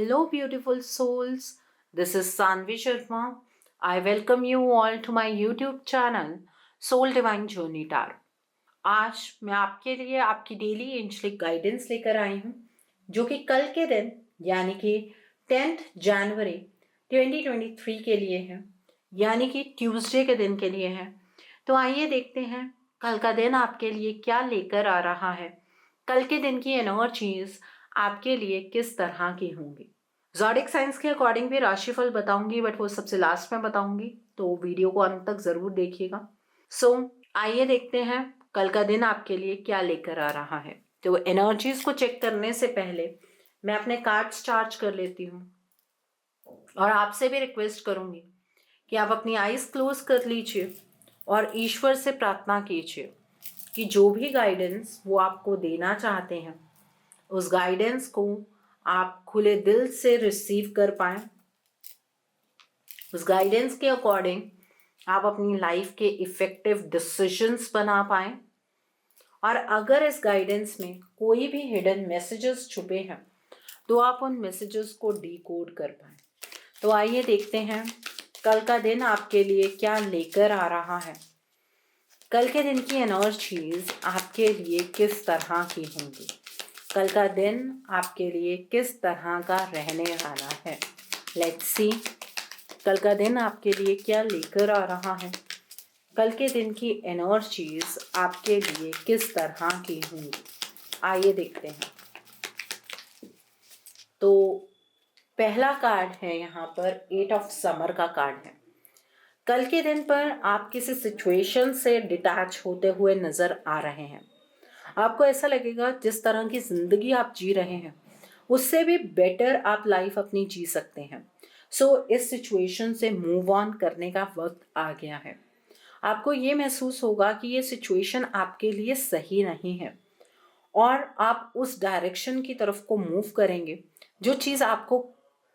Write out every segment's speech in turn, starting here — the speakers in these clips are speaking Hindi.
Hello, beautiful souls. This is Sanvi Sharma. I welcome you all to my YouTube channel, Soul Divine Journey Tarot. आज मैं आपके लिए आपकी डेली एंजलिक गाइडेंस लेकर आई हूँ, जो कि कल के दिन यानी कि 10th जनवरी 2023 के लिए है, यानी कि ट्यूसडे के दिन के लिए है। तो आइए देखते हैं कल का दिन आपके लिए क्या लेकर आ रहा है। कल के दिन की एनर्जीज आपके लिए किस तरह की होंगी। ज़ोडिक साइंस के अकॉर्डिंग भी राशिफल बताऊंगी, बट वो सबसे लास्ट में बताऊंगी, तो वीडियो को अंत तक जरूर देखिएगा। आइए देखते हैं कल का दिन आपके लिए क्या लेकर आ रहा है। तो एनर्जीज को चेक करने से पहले मैं अपने कार्ड्स चार्ज कर लेती हूँ और आपसे भी रिक्वेस्ट करूंगी कि आप अपनी आईज क्लोज कर लीजिए और ईश्वर से प्रार्थना कीजिए कि जो भी गाइडेंस वो आपको देना चाहते हैं, उस गाइडेंस को आप खुले दिल से रिसीव कर पाएं। उस गाइडेंस के अकॉर्डिंग आप अपनी लाइफ के इफेक्टिव डिसीजंस बना पाएं। और अगर इस गाइडेंस में कोई भी हिडन मैसेजेस छुपे हैं तो आप उन मैसेजेस को डीकोड कर पाएं। तो आइए देखते हैं कल का दिन आपके लिए क्या लेकर आ रहा है। कल के दिन की एनर्जीज आपके लिए किस तरह की होंगी। कल का दिन आपके लिए किस तरह का रहने वाला है। लेट्स सी कल का दिन आपके लिए क्या लेकर आ रहा है। कल के दिन की एनर्जीज आपके लिए किस तरह की होंगी। आइए देखते हैं। तो पहला कार्ड है यहाँ पर 8 ऑफ समर का कार्ड है। कल के दिन पर आप किसी सिचुएशन से डिटैच होते हुए नजर आ रहे हैं। आपको ऐसा लगेगा जिस तरह की जिंदगी आप जी रहे हैं उससे भी बेटर आप लाइफ अपनी जी सकते हैं। इस सिचुएशन से मूव ऑन करने का वक्त आ गया है। आपको ये महसूस होगा कि ये सिचुएशन आपके लिए सही नहीं है और आप उस डायरेक्शन की तरफ को मूव करेंगे जो चीज़ आपको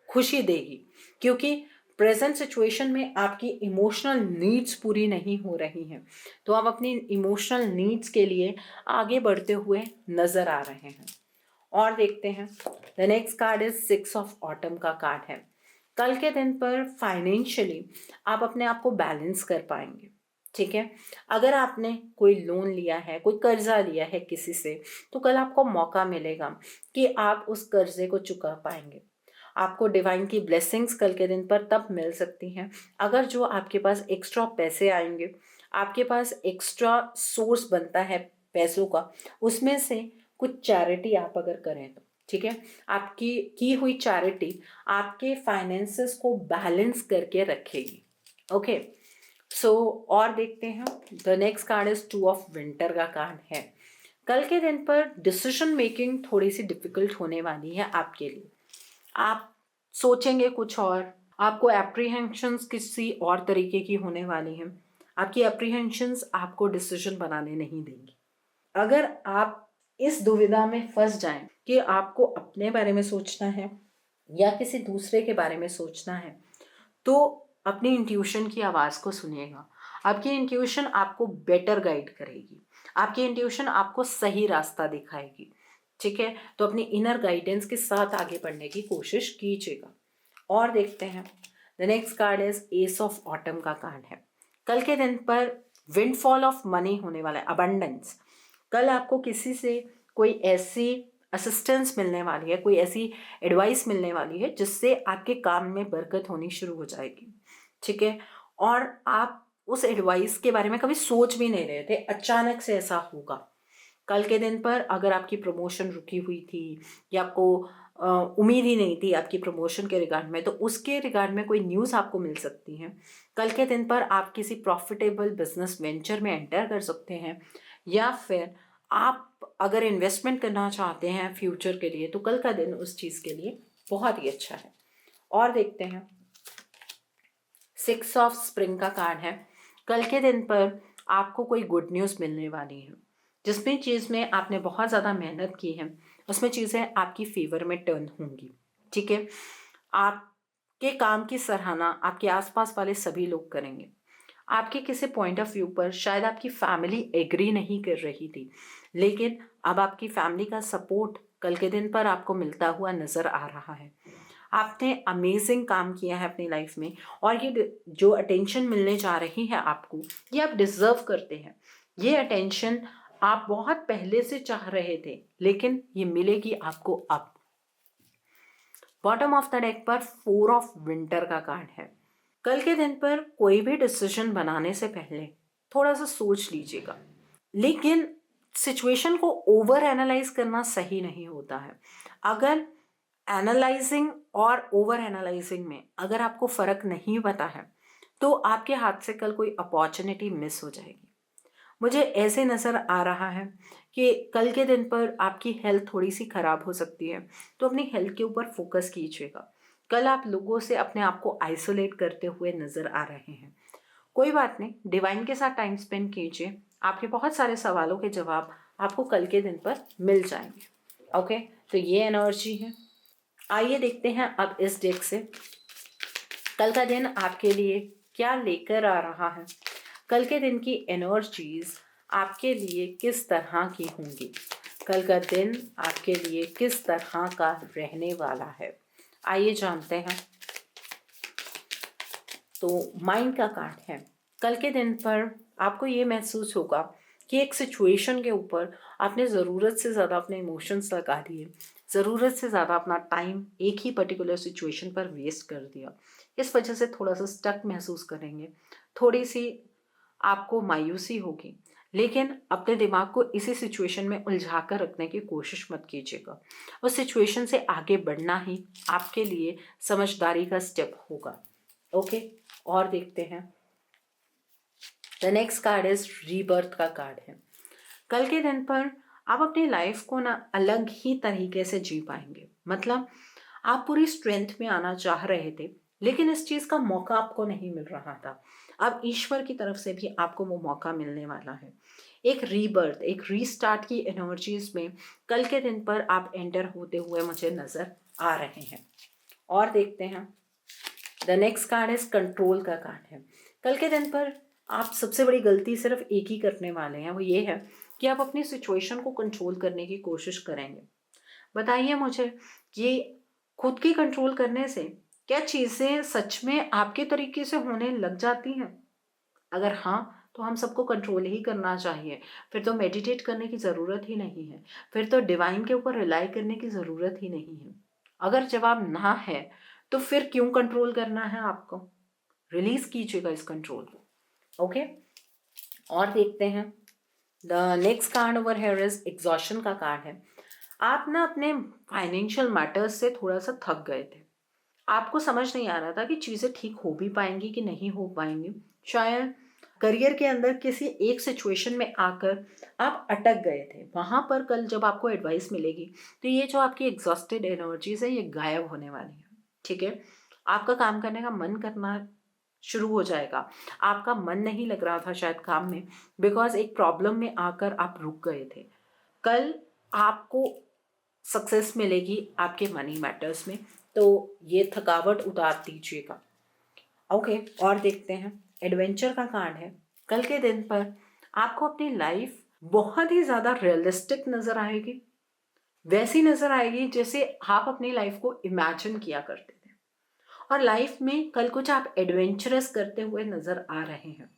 खुशी देगी, क्योंकि प्रेजेंट सिचुएशन में आपकी इमोशनल नीड्स पूरी नहीं हो रही हैं। तो आप अपनी इमोशनल नीड्स के लिए आगे बढ़ते हुए नजर आ रहे हैं। और देखते हैं the next card is 6 of autumn का कार्ड है। कल के दिन पर फाइनेंशियली आप अपने आप को बैलेंस कर पाएंगे। ठीक है, अगर आपने कोई लोन लिया है, कोई कर्जा लिया है किसी से, तो कल आपको मौका मिलेगा कि आप उस कर्जे को चुका पाएंगे। आपको डिवाइन की ब्लेसिंग्स कल के दिन पर तब मिल सकती हैं अगर जो आपके पास एक्स्ट्रा पैसे आएंगे, आपके पास एक्स्ट्रा सोर्स बनता है पैसों का, उसमें से कुछ चैरिटी आप अगर करें तो। ठीक है, आपकी की हुई चैरिटी आपके फाइनेंसेस को बैलेंस करके रखेगी। ओके, और देखते हैं the next card is 2 of winter का कार्ड है। कल के दिन पर डिसीजन मेकिंग थोड़ी सी डिफिकल्ट होने वाली है आपके लिए। आप सोचेंगे कुछ और, आपको एप्रीहेंशंस किसी और तरीके की होने वाली हैं। आपकी एप्रीहेंशंस आपको डिसीजन बनाने नहीं देंगी। अगर आप इस दुविधा में फंस जाएं कि आपको अपने बारे में सोचना है या किसी दूसरे के बारे में सोचना है, तो अपनी इंट्यूशन की आवाज़ को सुनिएगा। आपकी इंट्यूशन आपको बेटर गाइड करेगी, आपकी इंट्यूशन आपको सही रास्ता दिखाएगी। ठीक है, तो अपनी इनर गाइडेंस के साथ आगे बढ़ने की कोशिश कीजिएगा। और देखते हैं the next card is S of autumn का कार्ड है। कल के दिन पर विंडफॉल ऑफ मनी होने वाला है, अबंडेंस। कल आपको किसी से कोई ऐसी असिस्टेंस मिलने वाली है, कोई ऐसी एडवाइस मिलने वाली है जिससे आपके काम में बरकत होनी शुरू हो जाएगी। ठीक है, और आप उस एडवाइस के बारे में कभी सोच भी नहीं रहे थे, अचानक से ऐसा होगा। कल के दिन पर अगर आपकी प्रमोशन रुकी हुई थी या आपको उम्मीद ही नहीं थी आपकी प्रमोशन के रिगार्ड में, तो उसके रिगार्ड में कोई न्यूज़ आपको मिल सकती है। कल के दिन पर आप किसी प्रॉफिटेबल बिजनेस वेंचर में एंटर कर सकते हैं, या फिर आप अगर इन्वेस्टमेंट करना चाहते हैं फ्यूचर के लिए, तो कल का दिन उस चीज़ के लिए बहुत ही अच्छा है। और देखते हैं 6 ऑफ स्प्रिंग का कार्ड है। कल के दिन पर आपको कोई गुड न्यूज़ मिलने वाली है, जिसमें चीज़ में आपने बहुत ज़्यादा मेहनत की है उसमें चीज़ें आपकी फेवर में टर्न होंगी। ठीक है, आपके काम की सराहना आपके आसपास वाले सभी लोग करेंगे। आपके किसी पॉइंट ऑफ व्यू पर शायद आपकी फैमिली एग्री नहीं कर रही थी, लेकिन अब आपकी फैमिली का सपोर्ट कल के दिन पर आपको मिलता हुआ नजर आ रहा है। आपने अमेजिंग काम किया है अपनी लाइफ में, और ये जो अटेंशन मिलने जा रही है आपको, ये आप डिजर्व करते हैं। ये अटेंशन आप बहुत पहले से चाह रहे थे, लेकिन ये मिलेगी आपको अब। बॉटम ऑफ द डेक पर 4 ऑफ विंटर का कार्ड है। कल के दिन पर कोई भी डिसीजन बनाने से पहले थोड़ा सा सोच लीजिएगा, लेकिन सिचुएशन को ओवर एनालाइज करना सही नहीं होता है। अगर एनालाइजिंग और ओवर एनालाइजिंग में अगर आपको फर्क नहीं पता है, तो आपके हाथ से कल कोई अपॉर्चुनिटी मिस हो जाएगी। मुझे ऐसे नज़र आ रहा है कि कल के दिन पर आपकी हेल्थ थोड़ी सी ख़राब हो सकती है, तो अपनी हेल्थ के ऊपर फोकस कीजिएगा। कल आप लोगों से अपने आप को आइसोलेट करते हुए नज़र आ रहे हैं। कोई बात नहीं, डिवाइन के साथ टाइम स्पेंड कीजिए, आपके बहुत सारे सवालों के जवाब आपको कल के दिन पर मिल जाएंगे। ओके, तो ये एनर्जी है। आइए देखते हैं अब इस डेक से कल का दिन आपके लिए क्या लेकर आ रहा है। कल के दिन की एनर्जीज आपके लिए किस तरह की होंगी, कल का दिन आपके लिए किस तरह का रहने वाला है, आइए जानते हैं। तो माइंड का कार्ड है। कल के दिन पर आपको ये महसूस होगा कि एक सिचुएशन के ऊपर आपने ज़रूरत से ज़्यादा अपने इमोशंस लगा दिए, ज़रूरत से ज़्यादा अपना टाइम एक ही पर्टिकुलर सिचुएशन पर वेस्ट कर दिया। इस वजह से थोड़ा सा स्टक महसूस करेंगे, थोड़ी सी आपको मायूसी होगी, लेकिन अपने दिमाग को इसी सिचुएशन में उलझा कर रखने की कोशिश मत कीजिएगा। उस सिचुएशन से आगे बढ़ना ही आपके लिए समझदारी का स्टेप होगा। ओके, और देखते हैं। The next card is rebirth का कार्ड है। कल के दिन पर आप अपनी लाइफ को ना अलग ही तरीके से जी पाएंगे। मतलब आप पूरी स्ट्रेंथ में आना चाह रहे थे, लेकिन इस चीज़ का मौका आपको नहीं मिल रहा था। अब ईश्वर की तरफ से भी आपको वो मौका मिलने वाला है। एक रीबर्थ, एक रीस्टार्ट की एनर्जीज में कल के दिन पर आप एंटर होते हुए मुझे नज़र आ रहे हैं। और देखते हैं। The next card is control का कार्ड है। कल के दिन पर आप सबसे बड़ी गलती सिर्फ एक ही करने वाले हैं, वो ये है कि आप अपनी सिचुएशन को कंट्रोल करने की कोशिश करेंगे। बताइए मुझे कि खुद की कंट्रोल करने से क्या चीज़ें सच में आपके तरीके से होने लग जाती हैं? अगर हाँ, तो हम सबको कंट्रोल ही करना चाहिए। फिर तो मेडिटेट करने की ज़रूरत ही नहीं है, फिर तो डिवाइन के ऊपर रिलाई करने की ज़रूरत ही नहीं है। अगर जवाब ना है, तो फिर क्यों कंट्रोल करना है आपको? रिलीज कीजिएगा इस कंट्रोल को। ओके, और देखते हैं। The next card over here is exhaustion का कार्ड है। आप ना अपने फाइनेंशियल मैटर्स से थोड़ा सा थक गए थे। आपको समझ नहीं आ रहा था कि चीज़ें ठीक हो भी पाएंगी कि नहीं हो पाएंगी। शायद करियर के अंदर किसी एक सिचुएशन में आकर आप अटक गए थे। वहाँ पर कल जब आपको एडवाइस मिलेगी, तो ये जो आपकी एग्जॉस्टेड एनर्जीज है, ये गायब होने वाली है। ठीक है, आपका काम करने का मन करना शुरू हो जाएगा। आपका मन नहीं लग रहा था शायद काम में, बिकॉज एक प्रॉब्लम में आकर आप रुक गए थे। कल आपको सक्सेस मिलेगी आपके मनी मैटर्स में, तो ये थकावट उतार दीजिएगा। ओके, और देखते हैं। एडवेंचर का कार्ड है। कल के दिन पर आपको अपनी लाइफ बहुत ही ज़्यादा रियलिस्टिक नज़र आएगी, वैसी नज़र आएगी जैसे आप अपनी लाइफ को इमेजिन किया करते थे। और लाइफ में कल कुछ आप एडवेंचरस करते हुए नज़र आ रहे हैं।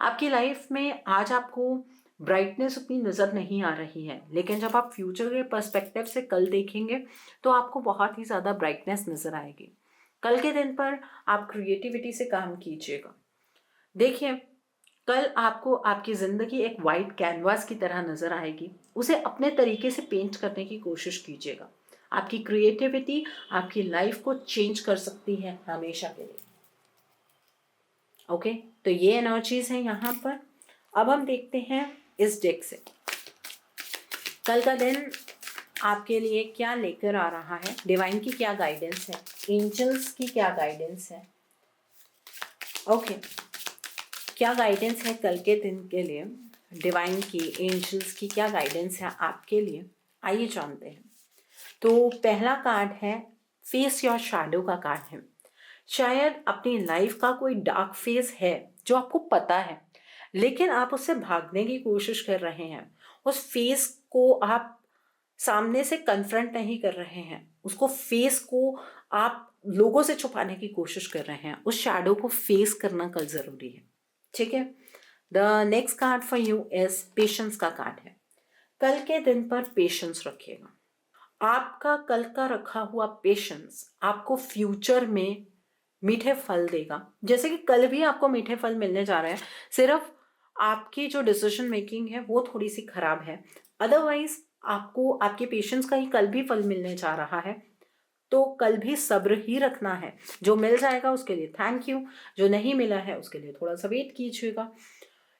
आपकी लाइफ में आज आपको ब्राइटनेस उतनी नज़र नहीं आ रही है, लेकिन जब आप फ्यूचर के पर्सपेक्टिव से कल देखेंगे, तो आपको बहुत ही ज़्यादा ब्राइटनेस नज़र आएगी। कल के दिन पर आप क्रिएटिविटी से काम कीजिएगा। देखिए, कल आपको आपकी ज़िंदगी एक वाइट कैनवास की तरह नज़र आएगी। उसे अपने तरीके से पेंट करने की कोशिश कीजिएगा। आपकी क्रिएटिविटी आपकी लाइफ को चेंज कर सकती है हमेशा के लिए। ओके, तो ये एनर्जीज हैं यहाँ पर। अब हम देखते हैं इस डेक से कल का दिन आपके लिए क्या लेकर आ रहा है, डिवाइन की क्या गाइडेंस है, एंजल्स की क्या गाइडेंस है। ओके, क्या गाइडेंस है कल के दिन के लिए, डिवाइन की, एंजल्स की क्या गाइडेंस है आपके लिए, आइए जानते हैं। तो पहला कार्ड है फेस योर शैडो का कार्ड है। शायद अपनी लाइफ का कोई डार्क फेस है जो आपको पता है, लेकिन आप उससे भागने की कोशिश कर रहे हैं। उस फेस को आप सामने से कन्फ्रंट नहीं कर रहे हैं, उसको फेस को आप लोगों से छुपाने की कोशिश कर रहे हैं, उस शैडो को फेस करना कल ज़रूरी है। ठीक है। The next card for you is patience का कार्ड है। कल के दिन पर पेशेंस रखिएगा। आपका कल का रखा हुआ पेशेंस आपको फ्यूचर में मीठे फल देगा। जैसे कि कल भी आपको मीठे फल मिलने जा रहे हैं, सिर्फ आपकी जो डिसीजन मेकिंग है वो थोड़ी सी खराब है। अदरवाइज आपको आपके पेशेंस का ही कल भी फल मिलने जा रहा है। तो कल भी सब्र ही रखना है। जो मिल जाएगा उसके लिए थैंक यू, जो नहीं मिला है उसके लिए थोड़ा सा वेट कीजिएगा।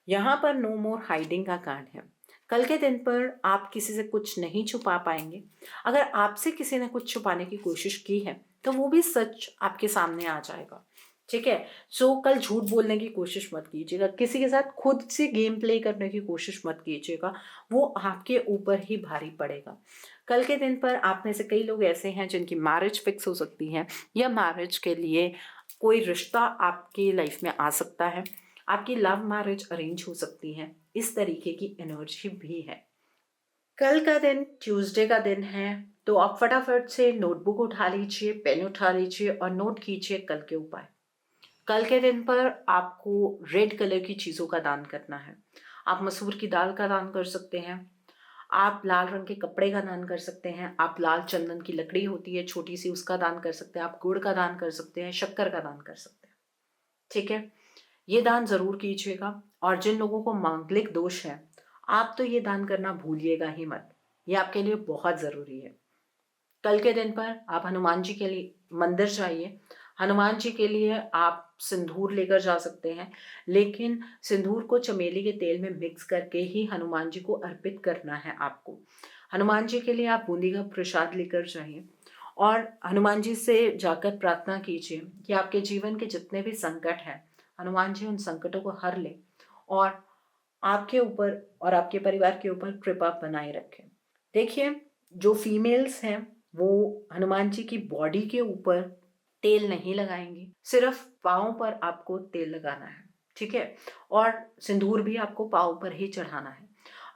यहाँ पर नो मोर हाइडिंग का कार्ड है। कल के दिन पर आप किसी से कुछ नहीं छुपा पाएंगे। अगर आपसे किसी ने कुछ छुपाने की कोशिश की है तो वो भी सच आपके सामने आ जाएगा। ठीक है। सो कल झूठ बोलने की कोशिश मत कीजिएगा, किसी के साथ खुद से गेम प्ले करने की कोशिश मत कीजिएगा, वो आपके ऊपर ही भारी पड़ेगा। कल के दिन पर आप में से कई लोग ऐसे हैं जिनकी मैरिज फिक्स हो सकती है, या मैरिज के लिए कोई रिश्ता आपकी लाइफ में आ सकता है। आपकी लव मैरिज अरेंज हो सकती है, इस तरीके की एनर्जी भी है। कल का दिन ट्यूसडे का दिन है, तो आप फटाफट से नोटबुक उठा लीजिए, पेन उठा लीजिए और नोट कीजिए कल के उपाय। कल के दिन पर आपको रेड कलर की चीज़ों का दान करना है। आप मसूर की दाल का दान कर सकते हैं, आप लाल रंग के कपड़े का दान कर सकते हैं, आप लाल चंदन की लकड़ी होती है छोटी सी उसका दान कर सकते हैं, आप गुड़ का दान कर सकते हैं, शक्कर का दान कर सकते हैं। ठीक है। ये दान ज़रूर कीजिएगा। और जिन लोगों को मांगलिक दोष है, आप तो ये दान करना भूलिएगा ही मत, ये आपके लिए बहुत ज़रूरी है। कल के दिन पर आप हनुमान जी के लिए मंदिर जाइए। हनुमान जी के लिए आप सिंदूर लेकर जा सकते हैं, लेकिन सिंदूर को चमेली के तेल में मिक्स करके ही हनुमान जी को अर्पित करना है आपको। हनुमान जी के लिए आप बूंदी का प्रसाद लेकर जाइए और हनुमान जी से जाकर प्रार्थना कीजिए कि आपके जीवन के जितने भी संकट हैं, हनुमान जी उन संकटों को हर ले और आपके ऊपर और आपके परिवार के ऊपर कृपा बनाए रखें। देखिए, जो फीमेल्स हैं वो हनुमान जी की बॉडी के ऊपर तेल नहीं लगाएंगी, सिर्फ पाँव पर आपको तेल लगाना है। ठीक है। और सिंदूर भी आपको पाँव पर ही चढ़ाना है।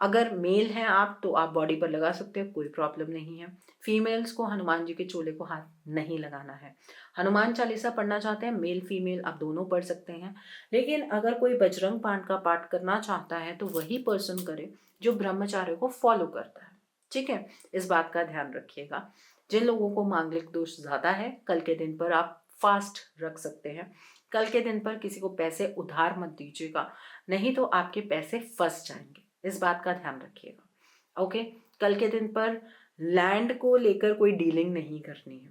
अगर मेल हैं आप तो आप बॉडी पर लगा सकते हो, कोई प्रॉब्लम नहीं है। फीमेल्स को हनुमान जी के चोले को हाथ नहीं लगाना है। हनुमान चालीसा पढ़ना चाहते हैं, मेल फीमेल आप दोनों पढ़ सकते हैं, लेकिन अगर कोई बजरंग बाण का पाठ करना चाहता है तो वही पर्सन करे जो ब्रह्मचार्य को फॉलो करता है। ठीक है। इस बात का ध्यान रखिएगा। जिन लोगों को मांगलिक दोष ज़्यादा है, कल के दिन पर आप फास्ट रख सकते हैं। कल के दिन पर किसी को पैसे उधार मत दीजिएगा, नहीं तो आपके पैसे फंस जाएंगे। इस बात का ध्यान रखिएगा। ओके। कल के दिन पर लैंड को लेकर कोई डीलिंग नहीं करनी है,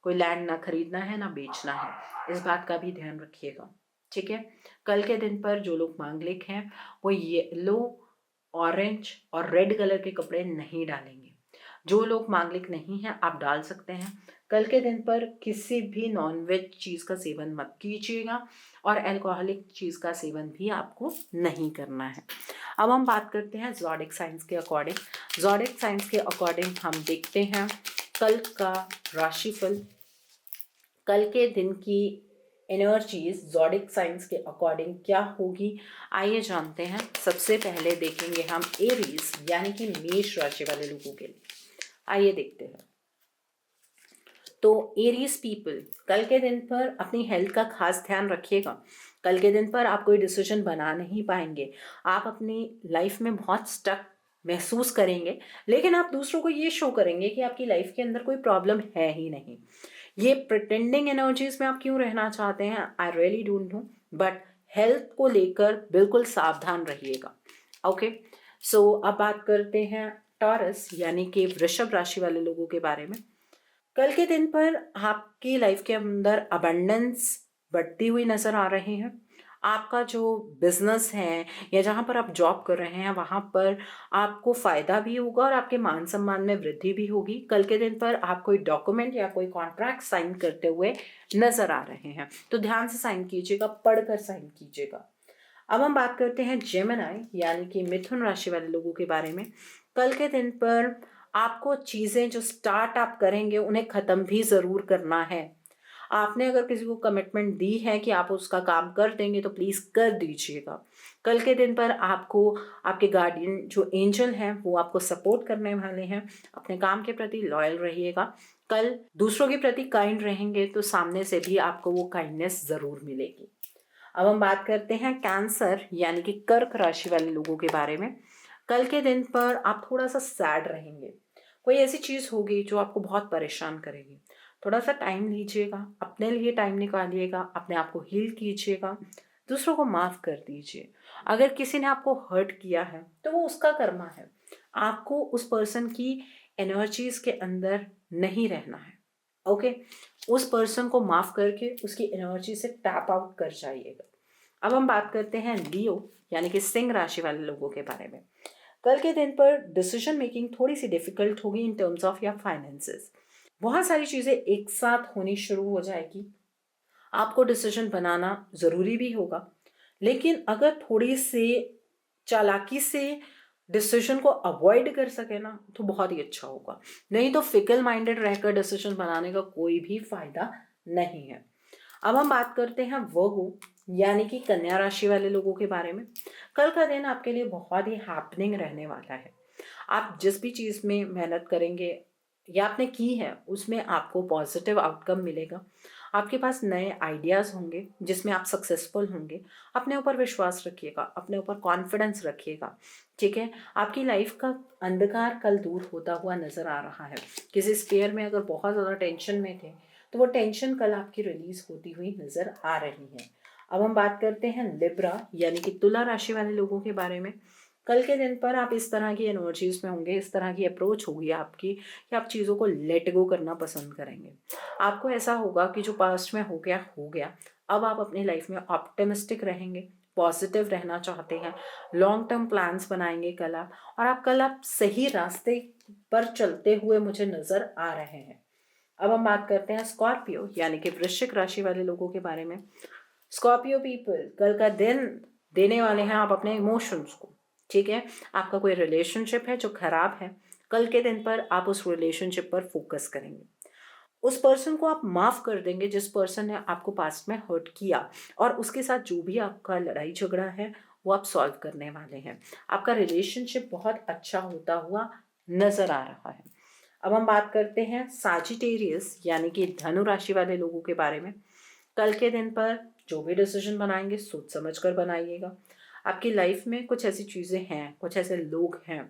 कोई लैंड ना खरीदना है ना बेचना है, इस बात का भी ध्यान रखिएगा। ठीक है। कल के दिन पर जो लोग मांगलिक हैं वो येलो, ऑरेंज और रेड कलर के कपड़े नहीं डालेंगे। जो लोग मांगलिक नहीं हैं आप डाल सकते हैं। कल के दिन पर किसी भी नॉनवेज चीज़ का सेवन मत कीजिएगा और अल्कोहलिक चीज़ का सेवन भी आपको नहीं करना है। अब हम बात करते हैं ज़ोडिक साइंस के अकॉर्डिंग। ज़ोडिक साइंस के अकॉर्डिंग हम देखते हैं कल का राशिफल। कल के दिन की एनर्जीज ज़ोडिक साइंस के अकॉर्डिंग क्या होगी, आइए जानते हैं। सबसे पहले देखेंगे हम एरीज यानी कि मेष राशि वाले लोगों के लिए। आइए देखते हैं। तो एरीज पीपल, कल के दिन पर अपनी हेल्थ का खास ध्यान रखिएगा। कल के दिन पर आप कोई डिसीजन बना नहीं पाएंगे, आप अपनी लाइफ में बहुत स्टक महसूस करेंगे, लेकिन आप दूसरों को ये शो करेंगे कि आपकी लाइफ के अंदर कोई प्रॉब्लम है ही नहीं। ये प्रिटेंडिंग एनर्जीज में आप क्यों रहना चाहते हैं, I really don't know, but health को लेकर बिल्कुल सावधान रहिएगा। ओके। सो अब बात करते हैं टॉरस यानी कि वृषभ राशि वाले लोगों के बारे में। कल के दिन पर आपकी लाइफ के अंदर अबंडेंस बढ़ती हुई नजर आ रही है। आपका जो बिजनेस है या जहाँ पर आप जॉब कर रहे हैं वहाँ पर आपको फायदा भी होगा और आपके मान सम्मान में वृद्धि भी होगी। कल के दिन पर आप कोई डॉक्यूमेंट या कोई कॉन्ट्रैक्ट साइन करते हुए नजर आ रहे हैं, तो ध्यान से साइन कीजिएगा, पढ़कर साइन कीजिएगा। अब हम बात करते हैं जेमिनी यानी कि मिथुन राशि वाले लोगों के बारे में। कल के दिन पर आपको चीज़ें जो स्टार्ट आप करेंगे उन्हें ख़त्म भी ज़रूर करना है। आपने अगर किसी को कमिटमेंट दी है कि आप उसका काम कर देंगे तो प्लीज़ कर दीजिएगा। कल के दिन पर आपको आपके गार्डियन जो एंजल हैं वो आपको सपोर्ट करने वाले हैं। अपने काम के प्रति लॉयल रहिएगा। कल दूसरों के प्रति काइंड रहेंगे तो सामने से भी आपको वो काइंडनेस ज़रूर मिलेगी। अब हम बात करते हैं कैंसर यानी कि कर्क राशि वाले लोगों के बारे में। कल के दिन पर आप थोड़ा सा सैड रहेंगे। कोई ऐसी चीज़ होगी जो आपको बहुत परेशान करेगी। थोड़ा सा टाइम लीजिएगा, अपने लिए टाइम निकालिएगा, अपने आप को हील कीजिएगा, दूसरों को माफ़ कर दीजिए। अगर किसी ने आपको हर्ट किया है तो वो उसका कर्मा है। आपको उस पर्सन की एनर्जीज़ के अंदर नहीं रहना है। ओके, उस पर्सन को माफ़ करके उसकी एनर्जी से टैप आउट कर जाइएगा। अब हम बात करते हैं लियो यानी कि सिंह राशि वाले लोगों के बारे में। कल के दिन पर डिसीजन मेकिंग थोड़ी सी डिफिकल्ट होगी इन टर्म्स ऑफ या फाइनेंसेस। बहुत सारी चीज़ें एक साथ होनी शुरू हो जाएगी। आपको डिसीजन बनाना ज़रूरी भी होगा, लेकिन अगर थोड़ी सी चालाकी से डिसीजन को अवॉइड कर सके ना तो बहुत ही अच्छा होगा। नहीं तो फिकल माइंडेड रहकर डिसीजन बनाने का कोई भी फायदा नहीं है। अब हम बात करते हैं वर्गो यानी कि कन्या राशि वाले लोगों के बारे में। कल का दिन आपके लिए बहुत ही हैपनिंग रहने वाला है। आप जिस भी चीज़ में मेहनत करेंगे या आपने की है उसमें आपको पॉजिटिव आउटकम मिलेगा। आपके पास नए आइडियाज़ होंगे जिसमें आप सक्सेसफुल होंगे। अपने ऊपर विश्वास रखिएगा, अपने ऊपर कॉन्फिडेंस रखिएगा। ठीक है, आपकी लाइफ का अंधकार कल दूर होता हुआ नज़र आ रहा है। किसी स्पेयर में अगर बहुत ज़्यादा टेंशन में थे तो वो टेंशन कल आपकी रिलीज होती हुई नज़र आ रही है। अब हम बात करते हैं लिब्रा यानी कि तुला राशि वाले लोगों के बारे में। कल के दिन पर आप इस तरह की एनर्जीज में होंगे, इस तरह की अप्रोच होगी आपकी कि आप चीज़ों को लेट गो करना पसंद करेंगे। आपको ऐसा होगा कि जो पास्ट में हो गया हो गया। अब आप अपनी लाइफ में ऑप्टिमिस्टिक रहेंगे, पॉजिटिव रहना चाहते हैं, लॉन्ग टर्म प्लान्स बनाएंगे कल आप। और आप कल आप सही रास्ते पर चलते हुए मुझे नज़र आ रहे हैं। अब हम बात करते हैं स्कॉर्पियो यानी कि वृश्चिक राशि वाले लोगों के बारे में। स्कॉर्पियो पीपल, कल का दिन देने वाले हैं आप अपने इमोशंस को। ठीक है, आपका कोई रिलेशनशिप है जो खराब है, कल के दिन पर आप उस रिलेशनशिप पर फोकस करेंगे। उस पर्सन को आप माफ़ कर देंगे जिस पर्सन ने आपको पास्ट में हर्ट किया, और उसके साथ जो भी आपका लड़ाई झगड़ा है वो आप सॉल्व करने वाले हैं। आपका रिलेशनशिप बहुत अच्छा होता हुआ नज़र आ रहा है। अब हम बात करते हैं साजिटेरियस यानी कि धनु राशि वाले लोगों के बारे में। कल के दिन पर जो भी डिसीजन बनाएंगे सोच समझ कर बनाइएगा। आपकी लाइफ में कुछ ऐसी चीज़ें हैं, कुछ ऐसे लोग हैं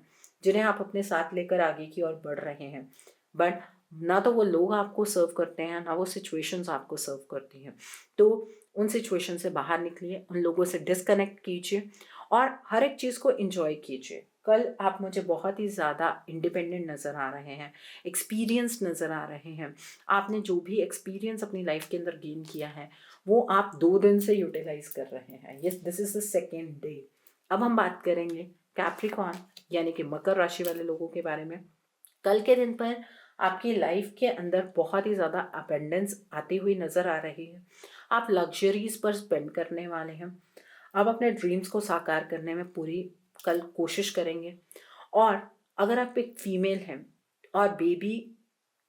जिन्हें आप अपने साथ लेकर आगे की ओर बढ़ रहे हैं, बट ना तो वो लोग आपको सर्व करते हैं ना वो सिचुएशंस आपको सर्व करती हैं। तो उन सिचुएशन से बाहर निकलिए, उन लोगों से डिस्कनेक्ट कीजिए और हर एक चीज़ को एंजॉय कीजिए। कल आप मुझे बहुत ही ज़्यादा इंडिपेंडेंट नज़र आ रहे हैं, एक्सपीरियंस नज़र आ रहे हैं। आपने जो भी एक्सपीरियंस अपनी लाइफ के अंदर गेन किया है वो आप 2 दिन से यूटिलाइज कर रहे हैं। Yes, this is the second day. अब हम बात करेंगे कैप्रिकॉर्न यानी कि मकर राशि वाले लोगों के बारे में। कल के दिन पर आपकी लाइफ के अंदर बहुत ही ज़्यादा अपेंडेंस आती हुई नज़र आ रही है। आप लग्जरीज पर स्पेंड करने वाले हैं। आप अपने ड्रीम्स को साकार करने में पूरी कल कोशिश करेंगे। और अगर आप एक फीमेल हैं और बेबी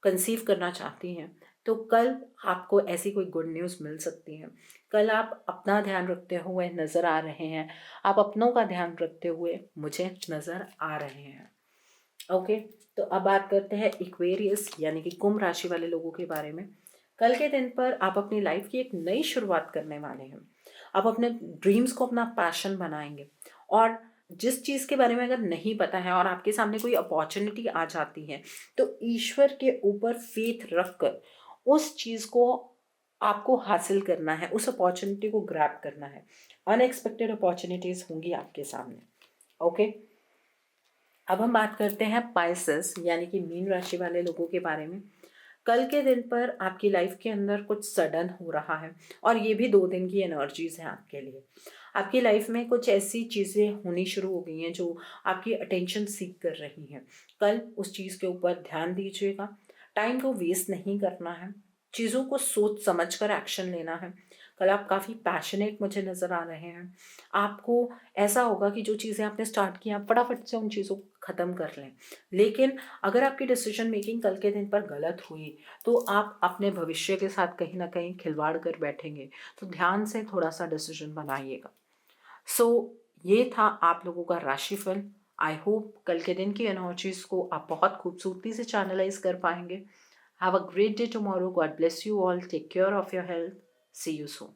कंसीव करना चाहती हैं तो कल आपको ऐसी कोई गुड न्यूज़ मिल सकती है। कल आप अपना ध्यान रखते हुए नज़र आ रहे हैं, आप अपनों का ध्यान रखते हुए मुझे नज़र आ रहे हैं। ओके, तो अब बात करते हैं इक्वेरियस यानी कि कुंभ राशि वाले लोगों के बारे में। कल के दिन पर आप अपनी लाइफ की एक नई शुरुआत करने वाले हैं। आप अपने ड्रीम्स को अपना पैशन बनाएंगे, और जिस चीज़ के बारे में अगर नहीं पता है और आपके सामने कोई अपॉर्चुनिटी आ जाती है तो ईश्वर के ऊपर फेथ रखकर उस चीज़ को आपको हासिल करना है, उस अपॉर्चुनिटी को ग्रैब करना है। अनएक्सपेक्टेड अपॉर्चुनिटीज़ होंगी आपके सामने। ओके, अब हम बात करते हैं पाइसेस यानी कि मीन राशि वाले लोगों के बारे में। कल के दिन पर आपकी लाइफ के अंदर कुछ सडन हो रहा है, और ये भी 2 दिन की एनर्जीज हैं आपके लिए। आपकी लाइफ में कुछ ऐसी चीज़ें होनी शुरू हो गई हैं जो आपकी अटेंशन सीक कर रही हैं। कल उस चीज़ के ऊपर ध्यान दीजिएगा। टाइम को वेस्ट नहीं करना है, चीज़ों को सोच समझ कर एक्शन लेना है। कल आप काफ़ी पैशनेट मुझे नज़र आ रहे हैं। आपको ऐसा होगा कि जो चीज़ें आपने स्टार्ट की आप फटाफट से उन चीज़ों को ख़त्म कर लें। लेकिन अगर आपकी डिसीजन मेकिंग कल के दिन पर गलत हुई तो आप अपने भविष्य के साथ कहीं ना कहीं खिलवाड़ कर बैठेंगे। तो ध्यान से थोड़ा सा डिसीजन बनाइएगा। सो ये था आप लोगों का राशिफल। आई होप कल के दिन की एनर्जीज को आप बहुत खूबसूरती से चैनलाइज कर पाएंगे। Have a great day tomorrow. God bless you all. Take care of your health. See you soon.